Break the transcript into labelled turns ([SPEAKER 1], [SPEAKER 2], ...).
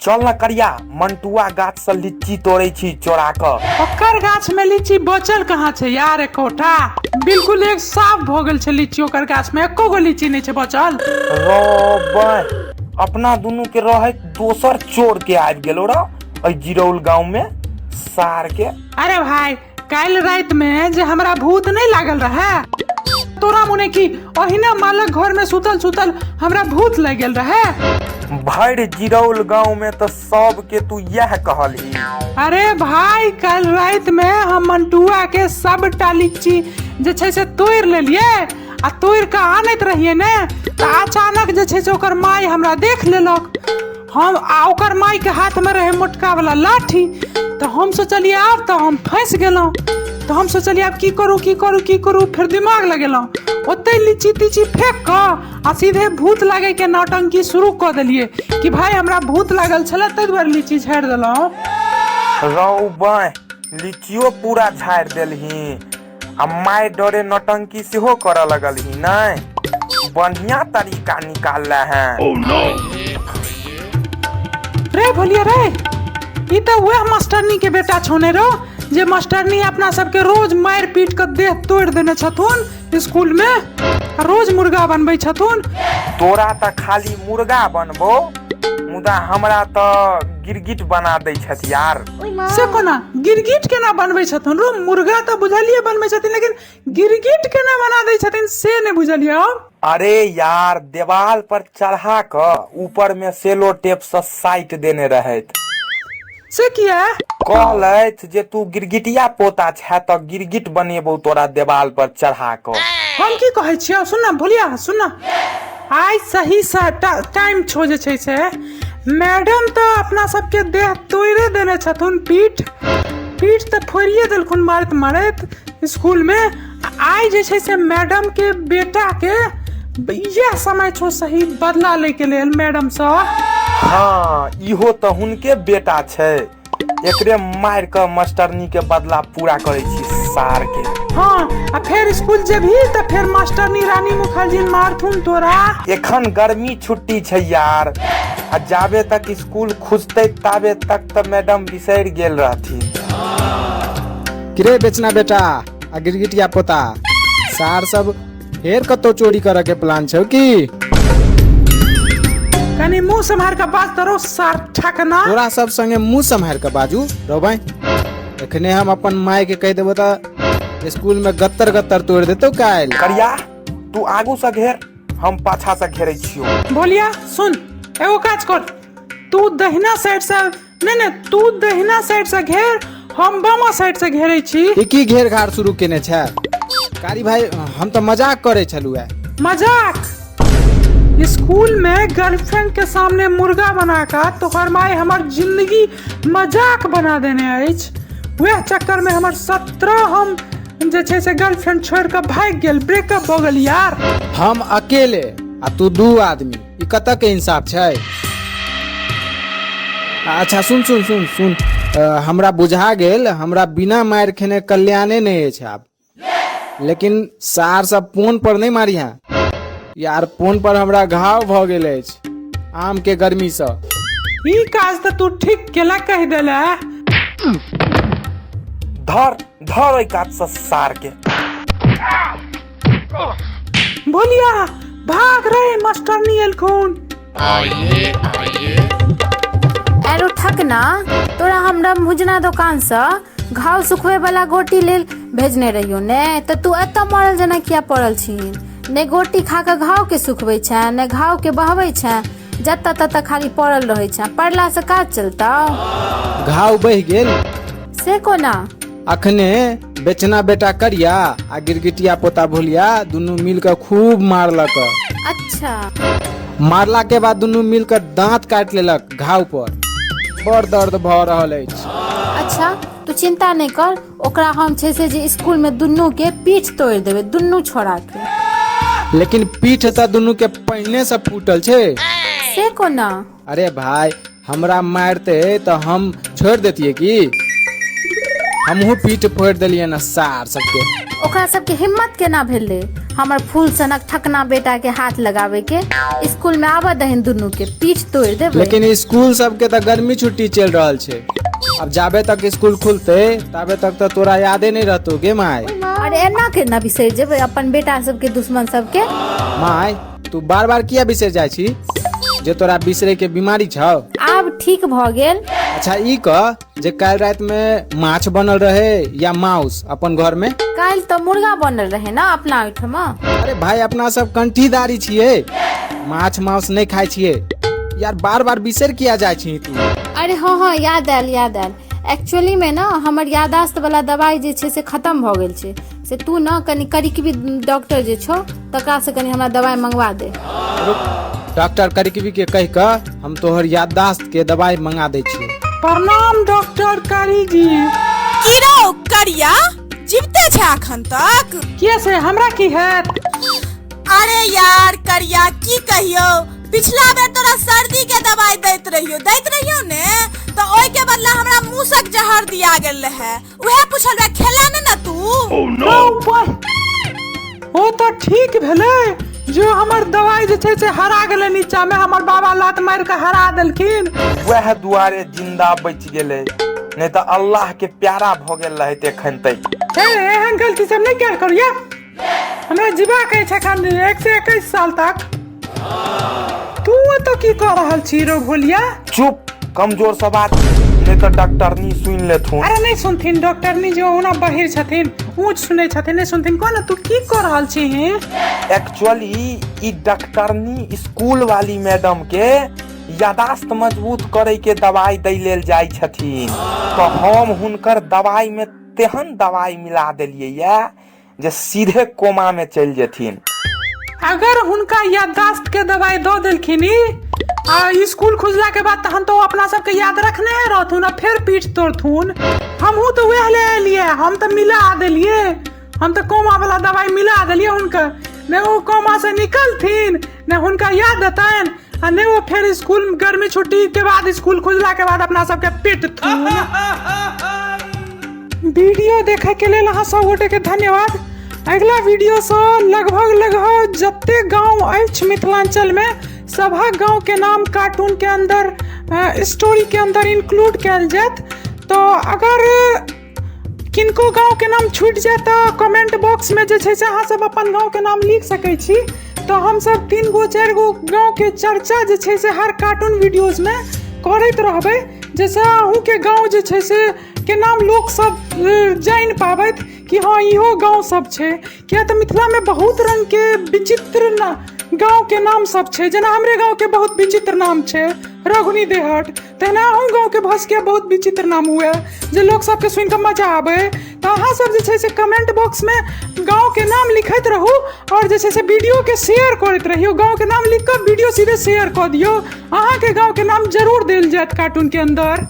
[SPEAKER 1] चल न करिया मंटुआ गाछ से लीची तोड़े छी चोरा क।
[SPEAKER 2] ओकर गाछ में लीची बचल कहाँ छै यार एकोटा? बिल्कुल एक साफ भ गेल छै लीची ओकर गाछ में, एको गो लीची नहीं छै बचल।
[SPEAKER 1] रो अपना दुनू के रहे दोसर चोर के आबि गेलो रे जिरौल गांव में सार के।
[SPEAKER 2] अरे भाई काल रात में जे हमरा भूत नहीं लागल रहे तोरा मुने की ओहिना मालक घर में सुतल सुतल हमरा भूत लग गेल रहे।
[SPEAKER 1] भर जिरौल गांव में तो सब के तू यह कहली।
[SPEAKER 2] अरे भाई कल रात में हम मंटुआ के सबटा लीची जे छै से तोड़ लेलिए आ तोड़ के आनत रहिए ने त अचानक जे छै से ओकर माई हमरा देख लेलक। हम ओकर माई के हाथ में रहे मोटका वाला लाठी तो हम सोचलिए अब तो हम फंस गेलौं। तो हम सोचलिए अब की करू फिर दिमाग लगेलौं ओते लीची तीची फेंक क आ सीधे भूत लागे के नौटंकी शुरू कर देलिए कि भाई हमरा भूत लागल छले तै दुआरे लीची झाड़ देलौं।
[SPEAKER 1] रौ बाय लीचियो पूरा झाड़ देलही आ माय डरे नौटंकी सेहो करऽ लगलही नै। बढ़िया तरीका निकाल है।
[SPEAKER 2] रे भोलिया रे ई तो वह मास्टरनी के बेटा छोने रो जे मास्टरनी अपना सबके रोज मार पीट के देह तोड़ देने छथुन स्कूल में, रोज मुर्गा बनबै छथुन।
[SPEAKER 1] तोरा त खाली मुर्गा बनबो मुदा हमरा त गिरगिट बना दै छथि यार।
[SPEAKER 2] से कोना गिरगिट केना बनबै छथुन रो? मुर्गा त बुझलिए बनबै छथिन लेकिन गिरगिट केना बना दै छथिन से नहीं बुझलिए।
[SPEAKER 1] अरे यार देवाल पर चढ़ा क ऊपर में सेलो टेप से साइट देने रहत।
[SPEAKER 2] से किया
[SPEAKER 1] कहलैथ जे तू गिरगिटिया पोता छै त गिरगिट बनेबो तोरा देवाल पर चढ़ा क।
[SPEAKER 2] हम की कहै छियै सुन ना भोलिया सुन ना, आई सही सा टाइम छो जे छै से मैडम तो अपना सबके देह तोड़े देने छथुन। पीठ त फोड़िए देलखुन मारत मारत स्कूल में। आई जे छै से मैडम के बेटा के यह समय छो सही बदला ले के लेल मैडम से।
[SPEAKER 1] हाँ इहो त हुनके बेटा छै, एकरे मार क मास्टरनी के बदला पूरा करे छी सार के।
[SPEAKER 2] हाँ आ फिर स्कूल जेबही त फिर मास्टरनी रानी मुखर्जी मारथुन तोरा।
[SPEAKER 1] एखन गर्मी छुट्टी छै यार आ जाबे तक स्कूल खुजते ताबे तक त मैडम बिसर गेल रहथिन।
[SPEAKER 3] किरे बेचना बेटा आ गिरगिटिया पोता सार सब फेर कतो चोरी करे के प्लान छौ की?
[SPEAKER 2] कनी मुंह संभार के बात करो सार ठकना।
[SPEAKER 3] तोरा सब संगे मुंह संभार के बाजू रो भाई। एखने हम अपन माय के कह देबो त स्कूल में गत्तर गत्तर तोड़ देतो काल।
[SPEAKER 1] करिया तू आगू से घेर हम पाछा से घेरे छियो।
[SPEAKER 2] बोलिया सुन एगो काज कर, तू दहिना साइड से नहीं तू दहिना साइड से घेर हम बामा साइड से घेरे छी।
[SPEAKER 3] की घेर घार शुरू केने छै कारी भाई? हम तो मजाक करे छलु है।
[SPEAKER 2] मजाक? स्कूल में गर्लफ्रेंड के सामने मुर्गा बनाकर तोहर माय हमर जिंदगी मजाक बना देने अछि। वह चक्कर में हमर 17 हम जे छै से गर्लफ्रेंड छोड़ के भाग गेल, ब्रेकअप हो गेल यार।
[SPEAKER 3] हम अकेले आ तू दू आदमी, ई कत के इंसाफ छै? अच्छा सुन सुन सुन सुन हमरा बुझा गेल हमरा बिना मार खेने कल्याणे नहीं अछि आब। लेकिन सार सब फोन पर नहीं मारिहा यार, फोन पर हमरा घाव भ गेल अछि आम के गर्मी से।
[SPEAKER 2] ई काज त तू ठीक केला कह देला।
[SPEAKER 1] धर धर ओइ काट से सार के।
[SPEAKER 2] बोलिया भाग रहे मास्टरनी एलखुन।
[SPEAKER 4] एरो ठकना तोरा हमरा मुजना दुकान से घाव सुखवे वाला गोटी लेल भेजने रहियो ने त तू एत मरल जना किया पड़ल छी? ने गोटी खा के घाव के सुखबै छै ने घाव के बहबै छै, जत तत खाली पड़ल रहै छै। पड़ला से काज चलता?
[SPEAKER 3] घाव बह गेल
[SPEAKER 4] से कोना?
[SPEAKER 3] अखने बेचना बेटा करिया आ गिरगिटिया पोता भोलिया दुनू मिलकर खूब मारलक।
[SPEAKER 4] अच्छा
[SPEAKER 3] मारला के बाद दुनू मिलकर दांत काट लेलक घाव पर। बड़ दर्द भ रहल अछि।
[SPEAKER 4] अच्छा तू चिंता नहीं कर, ओकरा हम छै से जे स्कूल में दुनू के पीठ तोड़ देबे दुनू छोड़ा के।
[SPEAKER 3] लेकिन पीठ त दुनू के पहिने से फूटल छै।
[SPEAKER 4] से कोना?
[SPEAKER 3] अरे भाई हमरा मारते तो हम छोड़ देतिए की? हमहू पीठ फोड़ दिलिए ना सार सबके।
[SPEAKER 4] ओकरा सबके हिम्मत केना भेले? हमर फूल सनक ठकना बेटा के हाथ लगावे के। स्कूल में आवा दहिन दुनू के पीठ तोड़ देबे।
[SPEAKER 3] लेकिन स्कूल सबके तो गर्मी छुट्टी चल रहल छे, अब जाबे तक स्कूल खुलते तबे तक तो तोरा यादे नहीं रहतो गे माय।
[SPEAKER 4] अरे एना के ना बिसर जेबे अपन बेटा सबके दुश्मन सबके।
[SPEAKER 3] माय तू बार बार किया बिसर जाय छी, जे तोरा बिसरे के बीमारी छौ?
[SPEAKER 4] आब ठीक भ गेल।
[SPEAKER 3] अच्छा ई कह जे काल रात में माछ बनल रहे या मांस अपन घर में?
[SPEAKER 4] काल तो मुर्गा बनल रहे ना अपना ओइठमा।
[SPEAKER 3] अरे भाई अपना सब कंठीदारी छिए, माछ मांस नहीं खाई छिए यार, बार बार बिसर किया जाय छी तू?
[SPEAKER 4] अरे हाँ याद आयल। एक्चुअली में ना हमर यादाश्त वाला दवाई जे छे से खत्म भ गेल छे, से तू ना कनी करीबी डॉक्टर जे छो तकरा से कनी हमरा दवाई मंगवा दे।
[SPEAKER 3] डॉक्टर करीबी के कह कर हम तोहर याददाश्त के दवाई मंगा दे छी।
[SPEAKER 2] प्रणाम डॉक्टर करी जी।
[SPEAKER 5] की रौ करिया जीवते छे अखन तक?
[SPEAKER 2] किया से हमरा की हैत?
[SPEAKER 5] अरे यार करिया की कहियो, पिछला बेर तोरा सर्दी के दवाई दैत रहियो ने, तो ओइ के बदला हमरा मूसक जहर दिया गेल रहे। उहे पूछल बे खेला ना तू?
[SPEAKER 2] ओ तो ठीक भेले जो हमर दवाई जे छे से हरा गेले नीचा में, हमर बाबा लात मार के हरा देलखिन।
[SPEAKER 1] वह दुआरे जिंदा बच गेले, नहीं तो अल्लाह के प्यारा भ गेल रहते एखन तक।
[SPEAKER 2] एहन गलती सब नहीं क्या करिए, हमरा जीवा के छे खान 1 से 21 साल तक। तू तो की कर रहल छी रो भोलिया?
[SPEAKER 1] चुप, कमजोर सा बात, नहीं तो डॉक्टरनी सुन लेथुन।
[SPEAKER 2] अरे नहीं सुनथिन डॉक्टरनी, जो ओना बहिर छथिन ऊंच सुनै छथिन, नहीं सुनथिन। कोन तू की कर रहल छी?
[SPEAKER 1] एक्चुअली ई डॉक्टरनी स्कूल वाली मैडम के यादाश्त मजबूत करे के दवाई दै लेल जाय छथिन, तो हम हुनकर दवाई में तेहन दवाई मिला देलिए या जे सीधे कोमा में चल जेथिन।
[SPEAKER 2] अगर हुनका याददाश्त के दवाई दो देलखिन आ स्कूल खुजला के बाद तहन तो अपना सबके याद रखने रहथुन, फिर पीठ तोड़थुन। हमहू तो वह ले लिए, हम तो मिला देलिए, हम तो कोमा वाला दवाई मिला देलिए उनका। ने वो कोमा से निकलथिन, ने उनका याद अतन, आ ने वो फिर स्कूल गर्मी छुट्टी के बाद स्कूल खुजला के बाद अपना सबके पीटथुन। वीडियो देखे के लिए अहाँ सब गोटे के धन्यवाद। अगला वीडियो से लगभग जते गांव अछि मिथिलांचल में सभा गांव के नाम कार्टून के अंदर स्टोरी के अंदर इंक्लूड कैल जात। तो अगर किनको गांव के नाम छूट जाए तो कमेंट बॉक्स में जे छै से अहाँ सब अपन गांव के नाम लिख सकै छी। तो हम सब 3 गो 4 गो गांव के चर्चा जे छै से हर कार्टून वीडियोज में करैत रहबै, जैसे अहूँ के गांव जे छै से के नाम लोग सब जान पाबत कि हाँ इहो गांव सब छै। क्या तो मिथिला में बहुत रंग के विचित्र गांव के नाम सब छै, जेना हमरे गांव के बहुत विचित्र नाम छै रघुनी देहट, तेना अहूँ गांव के भसकिया बहुत विचित्र नाम हुए जे लोग सबके सुन के मजा आबे। तो अहाँ सब जे छै से कमेंट बॉक्स में गांव के नाम लिखत रहू और जे छै से वीडियो के शेयर करत रहियो। गांव के नाम लिख कर वीडियो सीधे शेयर कर दियो, अहाँ के गांव के नाम जरूर देल जात कार्टून के अंदर।